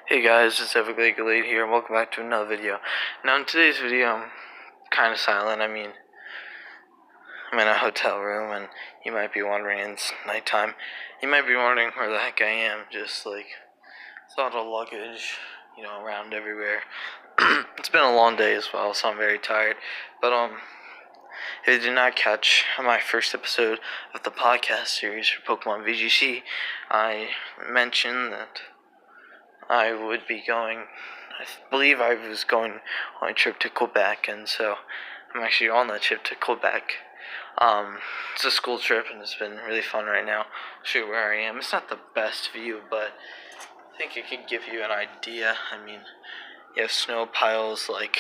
Hey guys, it's Everglade here, and welcome back to another video. Now in today's video, I'm kind of silent. I'm in a hotel room, and you might be wondering, it's nighttime. You might be wondering where the heck I am, just like, it's all the luggage, around everywhere. It's been a long day as well, so I'm very tired. But, if you did not catch my first episode of the podcast series for Pokemon VGC, I mentioned that I would be going, I believe I was going on a trip to Quebec, and so I'm actually on that trip to Quebec. It's a school trip, and it's been really fun right now. I'll show you where I am. It's not the best view, but I think it could give you an idea. You have snow piles, like,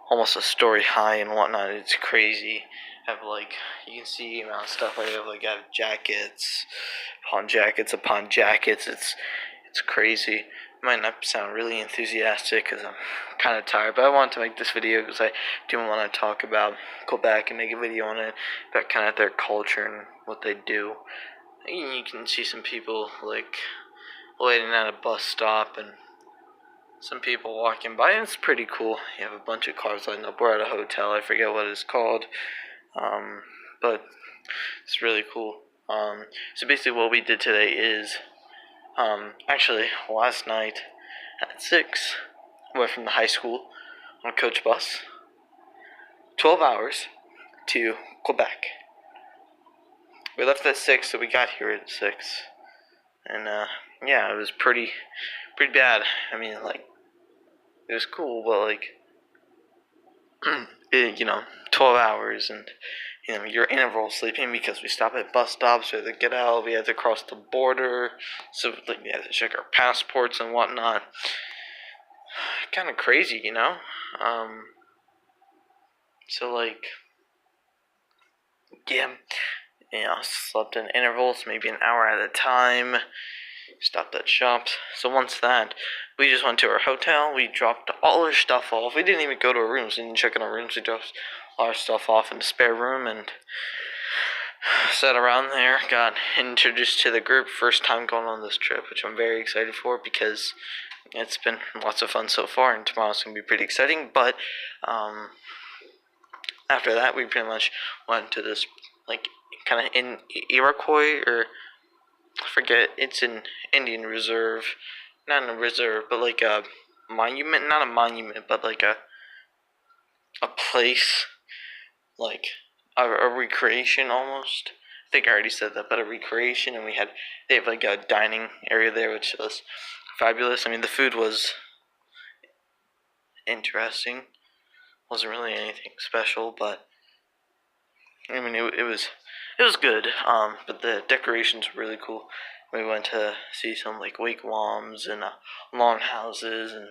almost a story high and whatnot. It's crazy. You can see the amount of stuff I have jackets upon jackets upon jackets. It's crazy. It might not sound really enthusiastic because I'm kind of tired, but I wanted to make this video because I do want to talk about Quebec and make a video on it, about kind of their culture and what they do. You can see some people waiting at a bus stop and some people walking by, and it's pretty cool. You have a bunch of cars lined up. We're at a hotel. I forget what it's called, but it's really cool. So basically what we did today is, actually, last night at 6, I went from the high school on a coach bus, 12 hours, to Quebec. We left at 6, so we got here at 6. And, yeah, it was pretty bad. It was cool, but, 12 hours, and, your interval sleeping because we stopped at bus stops, we had to get out, we had to cross the border, so, we had to check our passports and whatnot. Kind of crazy, yeah, slept in intervals, maybe an hour at a time, stopped at shops. So once that, we just went to our hotel, we dropped all our stuff off. We didn't even go to our rooms, we didn't check in our rooms, we dropped all our stuff off in the spare room and sat around there, got introduced to the group, first time going on this trip, which I'm very excited for because it's been lots of fun so far, and tomorrow's going to be pretty exciting, but, after that, we pretty much went to this, kind of in Iroquois, or, I forget, it's an Indian reserve, not a reserve, but a monument, not a monument, but a place, a recreation almost. I think I already said that, but a recreation, and they have a dining area there, which was fabulous. The food was interesting. Wasn't really anything special, but it was good. But the decorations were really cool. We went to see some wigwams and lawn houses, and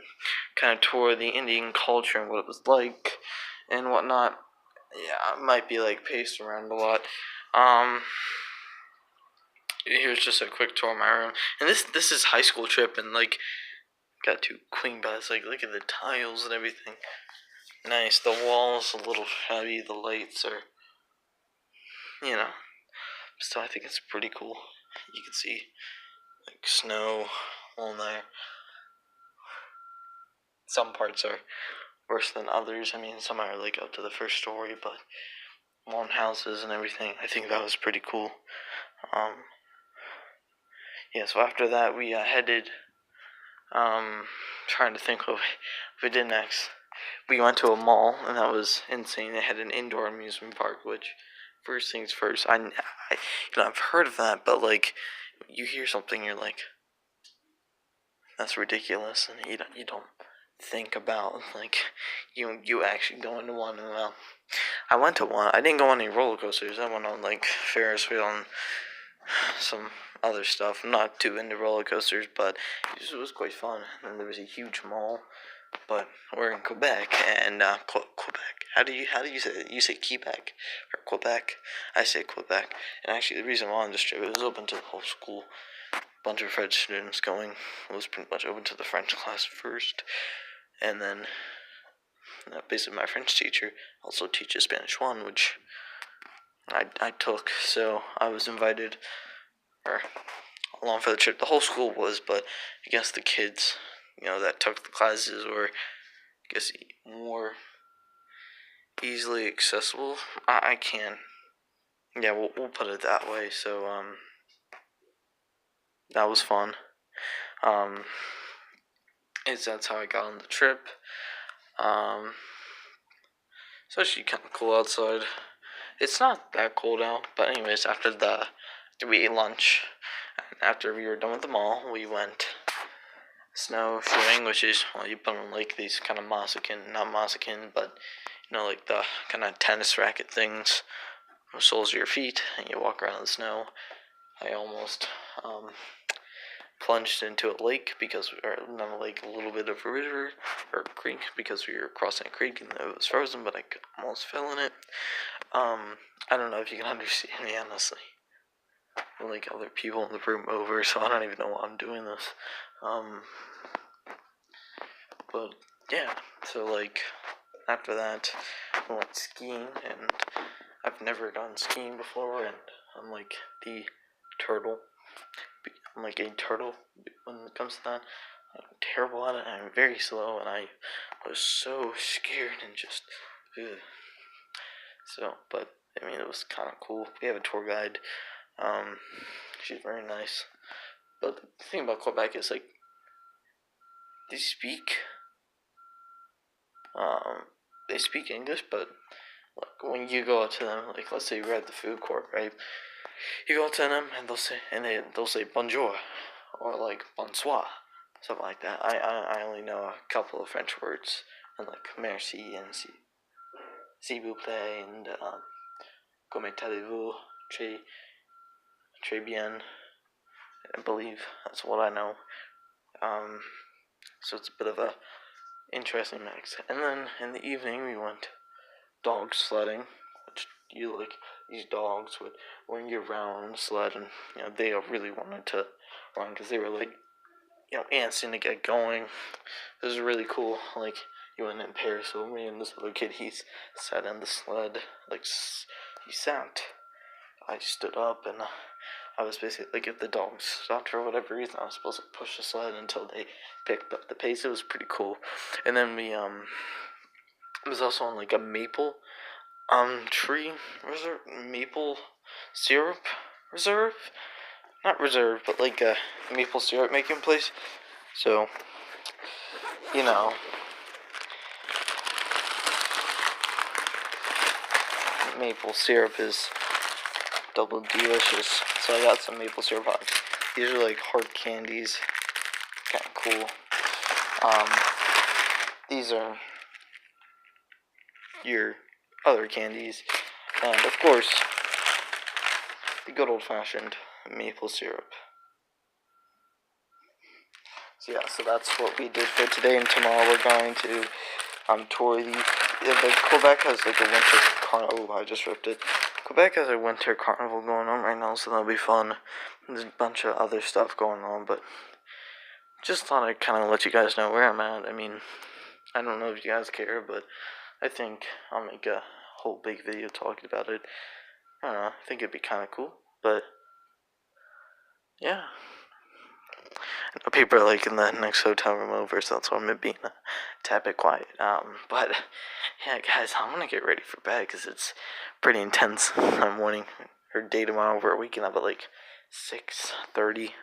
kind of tour the Indian culture and what it was like and whatnot. Yeah, it might be paced around a lot. Here's just a quick tour of my room, and this is high school trip, and got 2 queen beds. Look at the tiles and everything. Nice. The walls a little heavy. The lights are, still, I think it's pretty cool. You can see snow on there. Some parts are worse than others. Some are up to the first story, but lawn houses and everything, I think that was pretty cool. Yeah, so after that we headed, trying to think what we did next. We went to a mall, and that was insane. They had an indoor amusement park, which, first things first, I've heard of that, but you hear something, you're like, that's ridiculous, and you don't think about you actually going to one. And well, I went to one. I didn't go on any roller coasters. I went on Ferris wheel and some other stuff. I'm not too into roller coasters, but it was quite fun. And there was a huge mall. But we're in Quebec, and Quebec. How do you say it? You say Quebec or Quebec? I say Quebec. And actually, the reason why on this trip, it was open to the whole school. A bunch of French students going. It was pretty much open to the French class first, and then basically my French teacher also teaches Spanish 1, which I took. So I was invited along for the trip. The whole school was, but I guess the kids that took the classes were, I guess, more easily accessible. I can. Yeah, we'll put it that way. So, that was fun. That's how I got on the trip. It's actually kind of cool outside. It's not that cold out, but anyways, after we ate lunch, and after we were done with the mall, we went snowshoeing, which is, well, you put on like these kind of not mosquito, but like the kind of tennis racket things, soles of your feet, and you walk around in the snow. I almost plunged into a lake or not a lake, a little bit of a river or a creek because we were crossing a creek and it was frozen, but I almost fell in it. I don't know if you can understand me, honestly. Like other people in the room over, so I don't even know why I'm doing this. But yeah, so like after that, I went skiing, and I've never done skiing before, and I'm like the turtle. I'm like a turtle when it comes to that. I'm terrible at it. I'm very slow, and I was so scared and just. Ugh. So, but I mean, it was kind of cool. We have a tour guide. She's very nice. But the thing about Quebec is like they speak. They speak English, but like when you go out to them, like let's say you're at the food court, right? You go to them and they'll say bonjour or like bonsoir, something like that. I only know a couple of French words, and like merci and s'il vous plaît and comment allez-vous, très bien. I believe that's what I know. So it's a bit of a interesting mix. And then in the evening we went dog sledding, which you like these dogs would when you're around the sled, and they really wanted to run because they were like antsy to get going. It was really cool. Like you went in pairs, so me and this other kid, he sat in the sled. Like he sat, I stood up, and I was basically like if the dogs stopped for whatever reason, I was supposed to push the sled until they picked up the pace. It was pretty cool. And then we it was also on like a maple tree reserve, maple syrup reserve, not reserve, but like a maple syrup making place. So maple syrup is double delicious. So I got some maple syrup on. These are like hard candies, kind of cool. These are your other candies, and of course the good old-fashioned maple syrup. So yeah, so that's what we did for today, and tomorrow we're going to tour the Quebec has like a winter carnival. I just ripped it. Quebec has a winter carnival going on right now, so that'll be fun. There's a bunch of other stuff going on, but just thought I'd kind of let you guys know where I'm at. I mean, I don't know if you guys care, but I think I'll make a whole big video talking about it. I don't know, I think it'd be kind of cool, but yeah. People are like in the next hotel room over, so that's why I'm being a tad bit quiet. But yeah, guys, I'm gonna get ready for bed because it's pretty intense. I'm morning or day tomorrow for a weekend up at like 6:30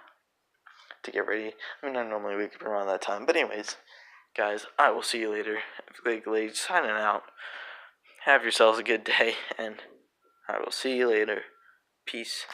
to get ready. I mean, I normally wake up around that time, but anyways, guys, I will see you later. Big Lady signing out. Have yourselves a good day, and I will see you later. Peace.